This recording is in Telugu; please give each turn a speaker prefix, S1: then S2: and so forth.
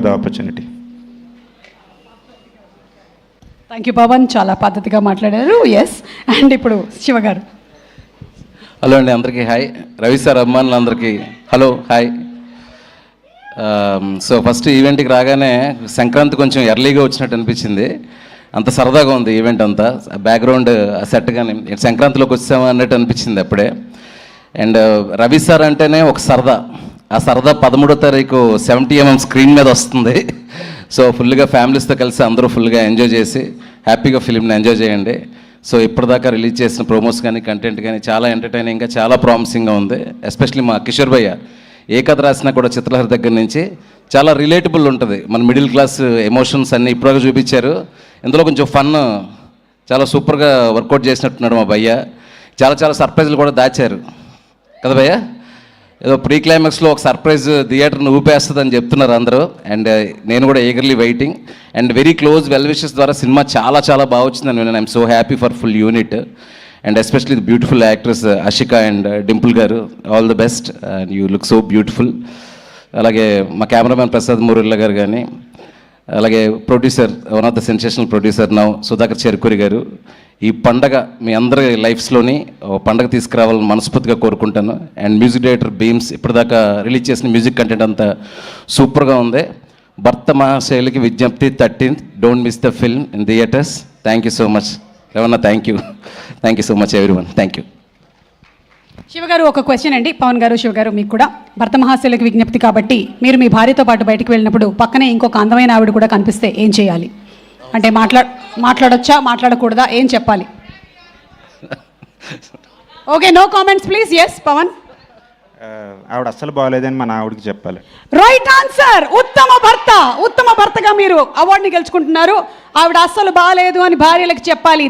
S1: the opportunity.
S2: Thank you Pavan, చాలా పద్ధతిగా మాట్లాడారు. ఎస్, అండ్ ఇప్పుడు శివ గారు.
S3: హలో అండి, అందరికీ హాయ్. రవి సార్ అభిమానులందరికీ హలో హాయ్. సో ఫస్ట్ ఈవెంట్కి రాగానే సంక్రాంతి కొంచెం ఎర్లీగా వచ్చినట్టు అనిపించింది. అంత సరదాగా ఉంది ఈవెంట్ అంతా, బ్యాక్గ్రౌండ్ సెట్ కానీ సంక్రాంతిలోకి వచ్చామా అన్నట్టు అనిపించింది అప్పుడే. అండ్ రవి సార్ అంటేనే ఒక సరదా, ఆ సరదా 13వ తారీఖు 70mm స్క్రీన్ మీద వస్తుంది. సో ఫుల్గా ఫ్యామిలీస్తో కలిసి అందరూ ఫుల్గా ఎంజాయ్ చేసి హ్యాపీగా ఫిలింని ఎంజాయ్ చేయండి. సో ఇప్పటిదాకా రిలీజ్ చేసిన ప్రోమోస్ కానీ కంటెంట్ కానీ చాలా ఎంటర్టైనింగ్గా చాలా ప్రామిసింగ్గా ఉంది. ఎస్పెషల్లీ మా కిషోర్ భయ్య ఏ కథ రాసినా కూడా చిత్రలహరి దగ్గర నుంచి చాలా రిలేటబుల్ ఉంటుంది. మన మిడిల్ క్లాస్ ఎమోషన్స్ అన్నీ ఇప్పుడుగా చూపించారు. ఇందులో కొంచెం ఫన్ చాలా సూపర్గా వర్కౌట్ చేసినట్టున్నాడు మా భయ్య. చాలా చాలా సర్ప్రైజ్లు కూడా దాచారు కదా భయ్య. ఏదో ప్రీ క్లైమాక్స్లో ఒక సర్ప్రైజ్ థియేటర్ని ఊపేస్తుందని చెప్తున్నారు అందరూ. అండ్ నేను కూడా eagerly waiting. And very close well wishes ద్వారా సినిమా చాలా చాలా బాగా వచ్చిందని నేను I'm so happy for full unit. And especially the beautiful actress Ashika and Dimple గారు, all the best and you look so beautiful. అలాగే మా కెమెరామ్యాన్ ప్రసాద్ మురుల్లా గారు కానీ, అలాగే producer one of the sensational producer now Sudhakar Cherukuri గారు. ఈ పండగ మీ అందరి లైఫ్స్లోని పండగ తీసుకురావాలని మనస్ఫూర్తిగా కోరుకుంటాను. అండ్ మ్యూజిక్ డైరెక్టర్ బీమ్స్ ఇప్పటిదాకా రిలీజ్ చేసిన మ్యూజిక్ కంటెంట్ అంతా సూపర్గా ఉంది. భర్త మహాశైలికి విజ్ఞప్తి 13th, don't miss the film in theatres. Thank you so much Ravana, thank you so much everyone, thank you.
S2: Shiva గారు, ఒక క్వశ్చన్ అండి. పవన్ గారు, శివ గారు, మీకు కూడా భర్త మహాశైలకు విజ్ఞప్తి కాబట్టి, మీరు మీ భార్యతో పాటు బయటకు వెళ్ళినప్పుడు పక్కనే ఇంకొక అందమైన ఆవిడ కూడా కనిపిస్తే ఏం చేయాలి? అంటే మాట్లాడొచ్చా, మాట్లాడకూడదా, ఏం చెప్పాలి? Okay, no comments please. Yes Pavan.
S1: ఆవిడ అస్సలు బాగోలేదని మన ఆవిడకి చెప్పాలి.
S2: Right answer. ఉత్తమ భర్తగా మీరు అవార్డుని గెలుచుకుంటున్నారు. ఆవిడ అస్సలు బాగాలేదు అని భార్యలకు చెప్పాలి.